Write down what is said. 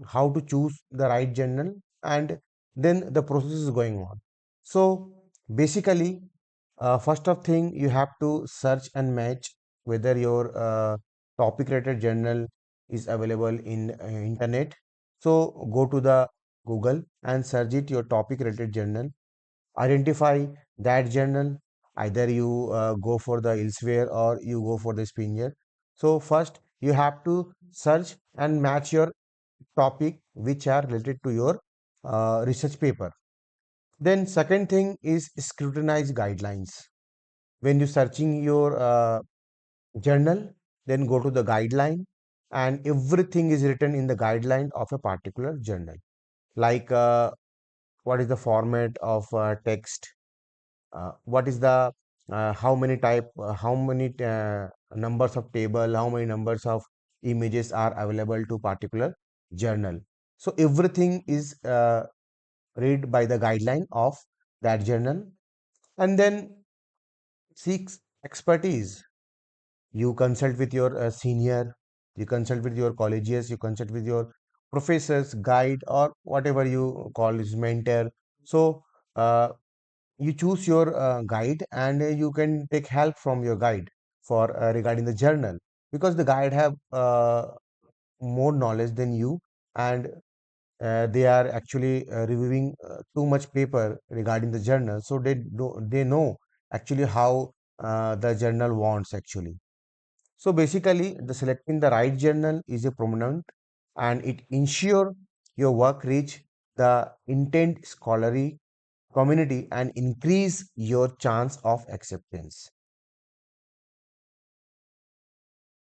how to choose the right journal, and then the process is going on. So basically, first of thing, you have to search and match whether your topic related journal is available in internet. So go to the Google and search it your topic related journal, identify that journal. Either you go for the elsewhere or you go for the Springer. So first you have to search and match your topic which are related to your research paper. Then second thing is scrutinize guidelines. When you searching your journal, then go to the guideline, and everything is written in the guideline of a particular journal, like what is the format of text, what is the how many numbers of table, how many numbers of images are available to particular journal. So everything is read by the guideline of that journal. And then seek expertise. You consult with your senior, you consult with your collegians, you consult with your professors, guide, or whatever you call is mentor. So uh, you choose your guide, and you can take help from your guide for regarding the journal, because the guide have more knowledge than you, and they are actually reviewing too much paper regarding the journal, so they know actually how the journal wants actually. So basically, the selecting the right journal is a prominent, and it ensure your work reach the intent scholarly community and increase your chance of acceptance.